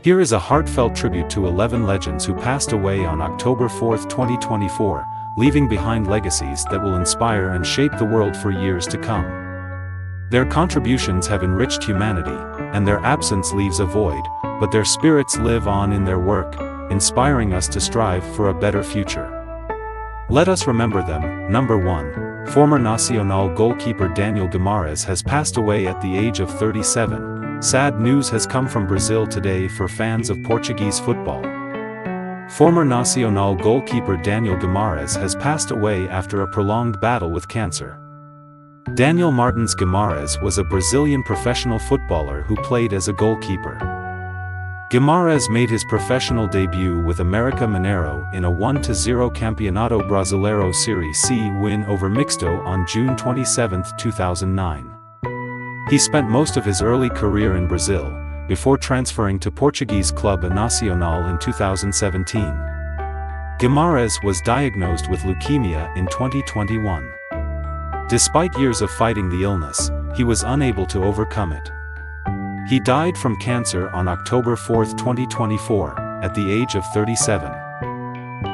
Here is a heartfelt tribute to 11 legends who passed away on October 4, 2024, leaving behind legacies that will inspire and shape the world for years to come. Their contributions have enriched humanity, and their absence leaves a void, but their spirits live on in their work, inspiring us to strive for a better future. Let us remember them. Number 1. Former Nacional goalkeeper Daniel Guimarães has passed away at the age of 37. Sad news has come from Brazil today for fans of Portuguese football. Former Nacional goalkeeper Daniel Guimarães has passed away after a prolonged battle with cancer. Daniel Martins Guimarães was a Brazilian professional footballer who played as a goalkeeper. Guimarães made his professional debut with América Mineiro in a 1-0 Campeonato Brasileiro Série C win over Mixto on June 27, 2009. He spent most of his early career in Brazil, before transferring to Portuguese club Nacional in 2017. Guimarães was diagnosed with leukemia in 2021. Despite years of fighting the illness, he was unable to overcome it. He died from cancer on October 4, 2024, at the age of 37.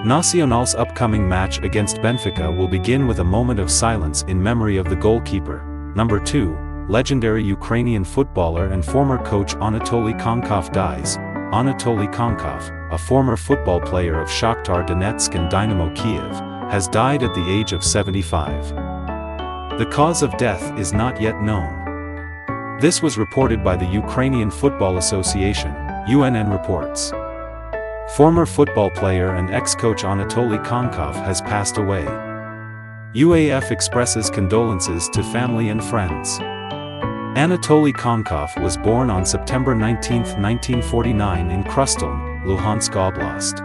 Nacional's upcoming match against Benfica will begin with a moment of silence in memory of the goalkeeper. Number 2. Legendary Ukrainian footballer and former coach Anatoliy Konkov dies. Anatoliy Konkov, a former football player of Shakhtar Donetsk and Dynamo Kiev, has died at the age of 75. The cause of death is not yet known. This was reported by the Ukrainian Football Association, UNN reports. Former football player and ex-coach Anatoliy Konkov has passed away. UAF expresses condolences to family and friends. Anatoliy Konkov was born on September 19, 1949 in Krusteln, Luhansk Oblast.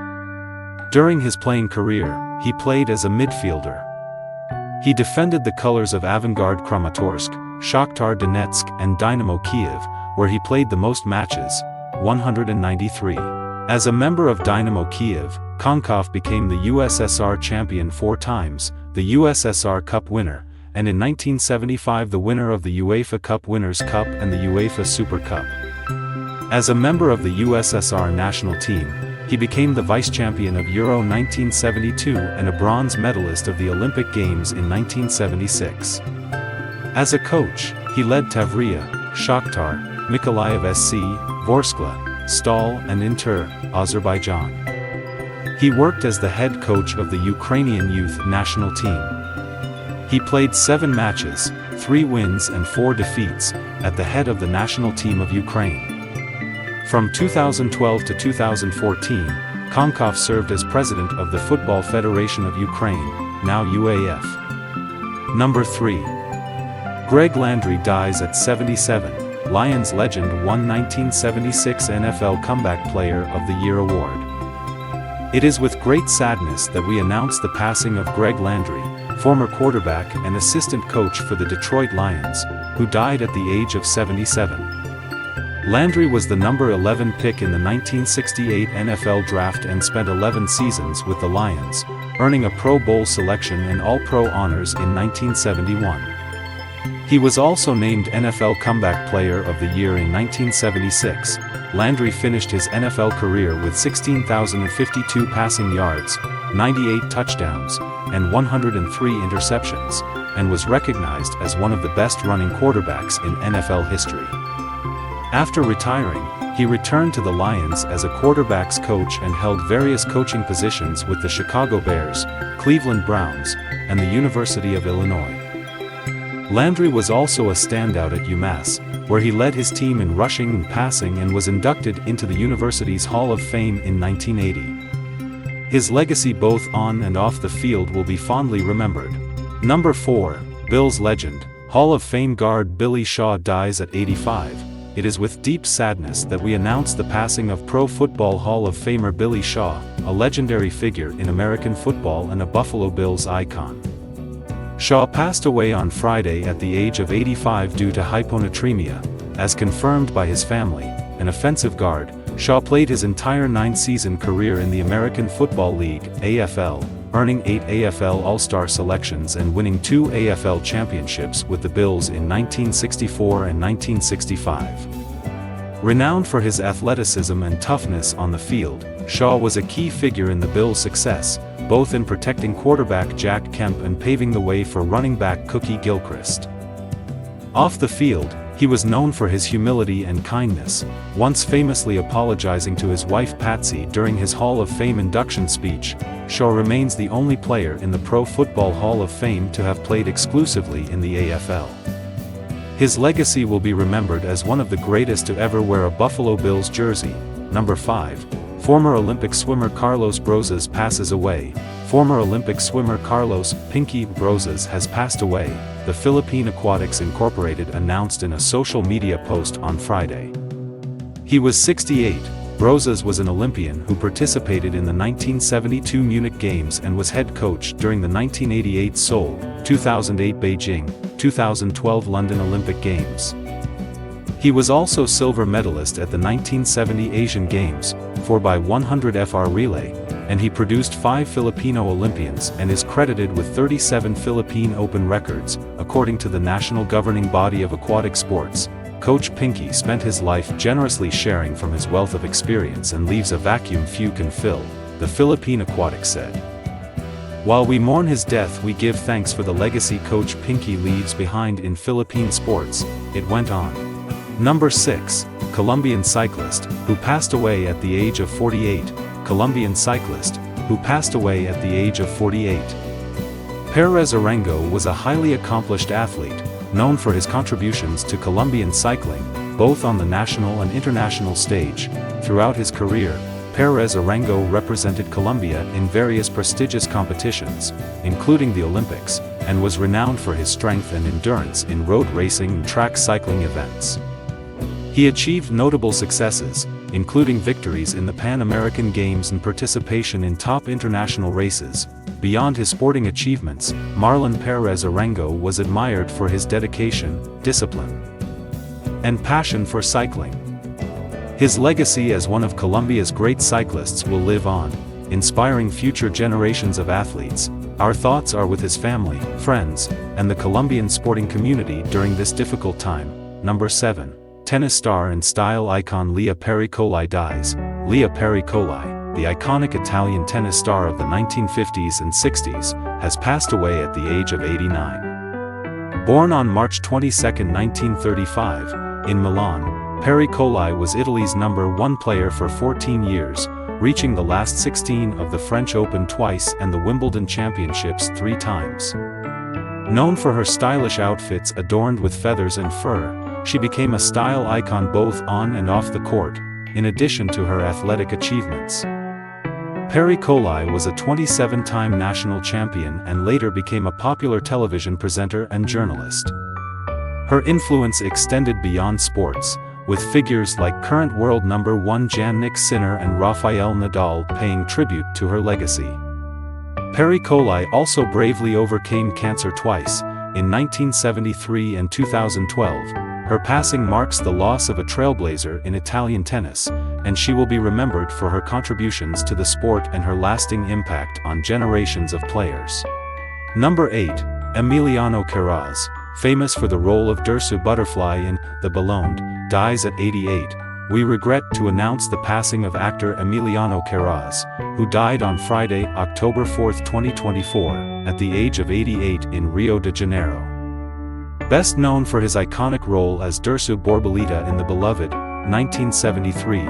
During his playing career, he played as a midfielder. He defended the colors of Avangard Kramatorsk, Shakhtar Donetsk and Dynamo Kiev, where he played the most matches, 193. As a member of Dynamo Kiev, Konkov became the USSR champion 4 times, the USSR Cup winner, and in 1975 the winner of the UEFA Cup Winners' Cup and the UEFA Super Cup. As a member of the USSR national team, he became the vice-champion of Euro 1972 and a bronze medalist of the Olympic Games in 1976. As a coach, he led Tavria, Shakhtar, Mykolaiv SC, Vorskla, Stal and Inter, Azerbaijan. He worked as the head coach of the Ukrainian youth national team. He played 7 matches, 3 wins and 4 defeats, at the head of the national team of Ukraine. From 2012 to 2014, Konkov served as president of the Football Federation of Ukraine, now UAF. Number 3. Greg Landry dies at 77. Lions legend won 1976 NFL Comeback Player of the Year award. It is with great sadness that we announce the passing of Greg Landry, former quarterback and assistant coach for the Detroit Lions, who died at the age of 77. Landry was the number 11 pick in the 1968 NFL Draft and spent 11 seasons with the Lions, earning a Pro Bowl selection and All-Pro honors in 1971. He was also named NFL Comeback Player of the Year in 1976. Landry finished his NFL career with 16,052 passing yards, 98 touchdowns, and 103 interceptions, and was recognized as one of the best running quarterbacks in NFL history. After retiring, he returned to the Lions as a quarterbacks coach and held various coaching positions with the Chicago Bears, Cleveland Browns, and the University of Illinois. Landry was also a standout at UMass, where he led his team in rushing and passing and was inducted into the university's Hall of Fame in 1980. His legacy both on and off the field will be fondly remembered. Number 4. Bills legend, Hall of Fame guard Billy Shaw dies at 85. It is with deep sadness that we announce the passing of Pro Football Hall of Famer Billy Shaw, a legendary figure in American football and a Buffalo Bills icon. Shaw passed away on Friday at the age of 85 due to hyponatremia, as confirmed by his family. An offensive guard, Shaw played his entire 9-season career in the American Football League, AFL, earning 8 AFL All-Star selections and winning 2 AFL championships with the Bills in 1964 and 1965. Renowned for his athleticism and toughness on the field, Shaw was a key figure in the Bills' success, both in protecting quarterback Jack Kemp and paving the way for running back Cookie Gilchrist. Off the field, he was known for his humility and kindness, once famously apologizing to his wife Patsy during his Hall of Fame induction speech. Shaw remains the only player in the Pro Football Hall of Fame to have played exclusively in the AFL. His legacy will be remembered as one of the greatest to ever wear a Buffalo Bills jersey. Number 5. Former Olympic swimmer Carlos Brosas passes away. Former Olympic swimmer Carlos "Pinky" Brosas has passed away, the Philippine Aquatics Incorporated announced in a social media post on Friday. He was 68. Brosas was an Olympian who participated in the 1972 Munich Games and was head coach during the 1988 Seoul, 2008 Beijing, 2012 London Olympic Games. He was also silver medalist at the 1970 Asian Games, 4x100 FR relay, and he produced 5 Filipino Olympians and is credited with 37 Philippine Open records, according to the national governing body of aquatic sports. Coach Pinky spent his life generously sharing from his wealth of experience and leaves a vacuum few can fill, the Philippine Aquatics said. While we mourn his death, we give thanks for the legacy Coach Pinky leaves behind in Philippine sports, it went on. Number 6. Colombian cyclist, who passed away at the age of 48. Colombian cyclist, who passed away at the age of 48. Pérez Arango was a highly accomplished athlete, known for his contributions to Colombian cycling, both on the national and international stage. Throughout his career, Pérez Arango represented Colombia in various prestigious competitions, including the Olympics, and was renowned for his strength and endurance in road racing and track cycling events. He achieved notable successes, including victories in the Pan American Games and participation in top international races. Beyond his sporting achievements, Marlon Pérez Arango was admired for his dedication, discipline, and passion for cycling. His legacy as one of Colombia's great cyclists will live on, inspiring future generations of athletes. Our thoughts are with his family, friends, and the Colombian sporting community during this difficult time. Number 7. Tennis star and style icon Lea Pericoli dies. Lea Pericoli, the iconic Italian tennis star of the 1950s and 60s, has passed away at the age of 89. Born on March 22, 1935, in Milan, Pericoli was Italy's #1 player for 14 years, reaching the last 16 of the French Open twice and the Wimbledon Championships 3 times. Known for her stylish outfits adorned with feathers and fur, she became a style icon both on and off the court, in addition to her athletic achievements. Pericoli was a 27-time national champion and later became a popular television presenter and journalist. Her influence extended beyond sports, with figures like current world #1 Jannik Sinner and Rafael Nadal paying tribute to her legacy. Pericoli also bravely overcame cancer twice, in 1973 and 2012. Her passing marks the loss of a trailblazer in Italian tennis, and she will be remembered for her contributions to the sport and her lasting impact on generations of players. Number 8. Emiliano Queiroz, famous for the role of Dirceu Butterfly in The Beloned, dies at 88. We regret to announce the passing of actor Emiliano Queiroz, who died on Friday, October 4, 2024, at the age of 88 in Rio de Janeiro. Best known for his iconic role as Dirceu Borboleta in The Beloved, 1973,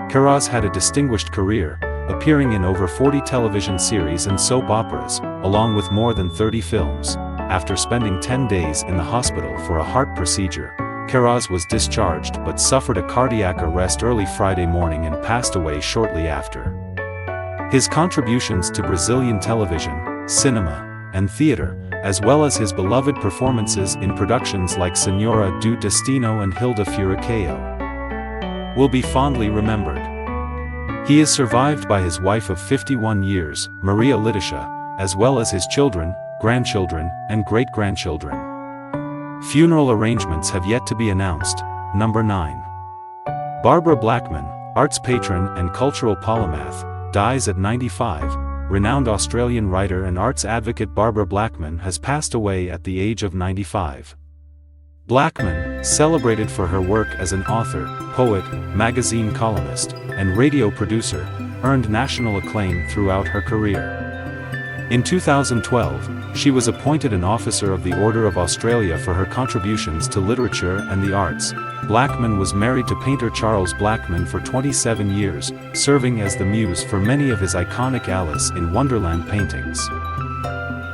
Queiroz had a distinguished career, appearing in over 40 television series and soap operas, along with more than 30 films. After spending 10 days in the hospital for a heart procedure, Queiroz was discharged but suffered a cardiac arrest early Friday morning and passed away shortly after. His contributions to Brazilian television, cinema, and theater, as well as his beloved performances in productions like Senhora do Destino and Hilda Furacão, will be fondly remembered. He is survived by his wife of 51 years, Maria Leticia, as well as his children, grandchildren, and great-grandchildren. Funeral arrangements have yet to be announced. Number 9. Barbara Blackman, arts patron and cultural polymath, dies at 95. Renowned Australian writer and arts advocate Barbara Blackman has passed away at the age of 95. Blackman, celebrated for her work as an author, poet, magazine columnist, and radio producer, earned national acclaim throughout her career. In 2012, she was appointed an Officer of the Order of Australia for her contributions to literature and the arts. Blackman was married to painter Charles Blackman for 27 years, serving as the muse for many of his iconic Alice in Wonderland paintings.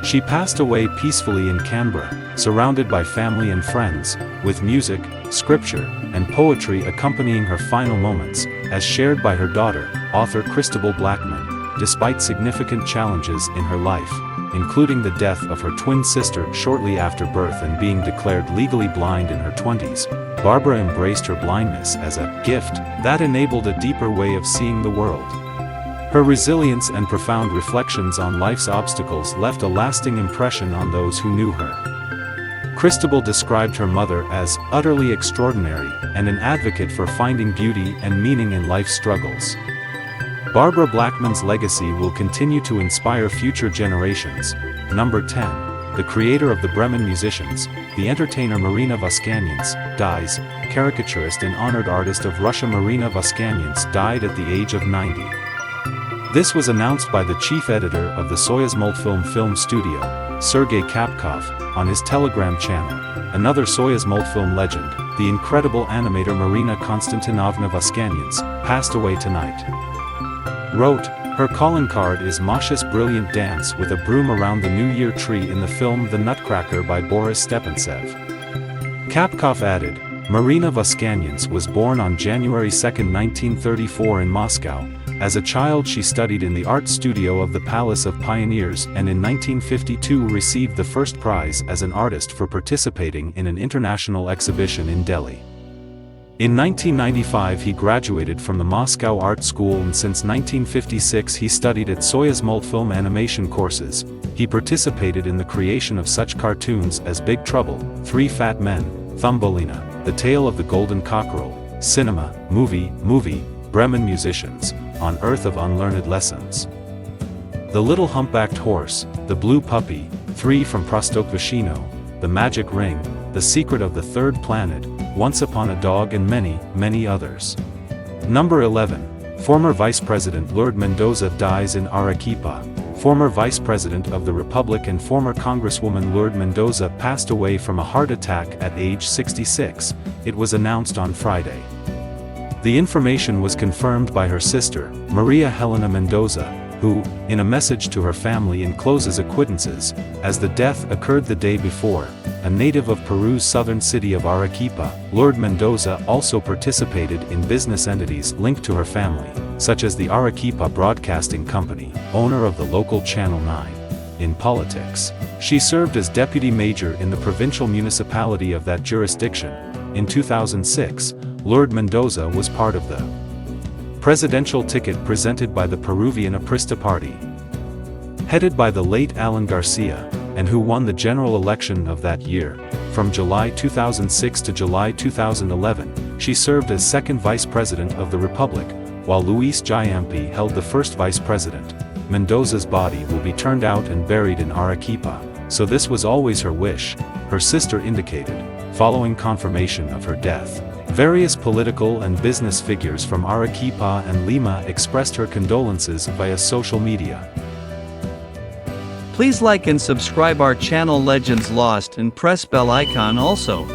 She passed away peacefully in Canberra, surrounded by family and friends, with music, scripture, and poetry accompanying her final moments, as shared by her daughter, author Christabel Blackman. Despite significant challenges in her life, including the death of her twin sister shortly after birth and being declared legally blind in her 20s, Barbara embraced her blindness as a gift that enabled a deeper way of seeing the world. Her resilience and profound reflections on life's obstacles left a lasting impression on those who knew her. Christabel described her mother as utterly extraordinary and an advocate for finding beauty and meaning in life's struggles. Barbara Blackman's legacy will continue to inspire future generations. Number 10. The creator of the Bremen Musicians, the entertainer Marina Vaskanians, dies. Caricaturist and honored artist of Russia Marina Vaskanians died at the age of 90. This was announced by the chief editor of the Soyuz Multfilm film studio, Sergei Kapkov, on his Telegram channel. Another Soyuz Multfilm legend, the incredible animator Marina Konstantinovna Vaskanians, passed away tonight. Wrote, her calling card is Masha's brilliant dance with a broom around the New Year tree in the film The Nutcracker by Boris Stepantsev. Kapkov added, Marina Vaskanians was born on January 2, 1934 in Moscow. As a child she studied in the art studio of the Palace of Pioneers and in 1952 received the first prize as an artist for participating in an international exhibition in Delhi. In 1995 he graduated from the Moscow Art School and since 1956 he studied at Soyuz Multfilm animation courses. He participated in the creation of such cartoons as Big Trouble, Three Fat Men, Thumbelina, The Tale of the Golden Cockerel, Cinema, Movie, Bremen Musicians, On Earth of Unlearned Lessons. The Little Humpbacked Horse, The Blue Puppy, Three from Prostokvashino, The Magic Ring, The Secret of the Third Planet, Once Upon a Dog and many, many others. Number 11. Former Vice President Lourdes Mendoza dies in Arequipa. Former Vice President of the Republic and former Congresswoman Lourdes Mendoza passed away from a heart attack at age 66, it was announced on Friday. The information was confirmed by her sister, Maria Helena Mendoza, who, in a message to her family encloses acquaintances, as the death occurred the day before. A native of Peru's southern city of Arequipa, Lourdes Mendoza also participated in business entities linked to her family, such as the Arequipa Broadcasting Company, owner of the local Channel 9. In politics, she served as deputy mayor in the provincial municipality of that jurisdiction. In 2006, Lourdes Mendoza was part of the presidential ticket presented by the Peruvian Aprista Party, headed by the late Alan Garcia, and who won the general election of that year. From July 2006 to July 2011, she served as second vice president of the republic, while Luis Giampi held the first vice president. Mendoza's body will be turned out and buried in Arequipa, so this was always her wish, her sister indicated, following confirmation of her death. Various political and business figures from Arequipa and Lima expressed her condolences via social media. Please like and subscribe our channel Legends Lost and press bell icon also.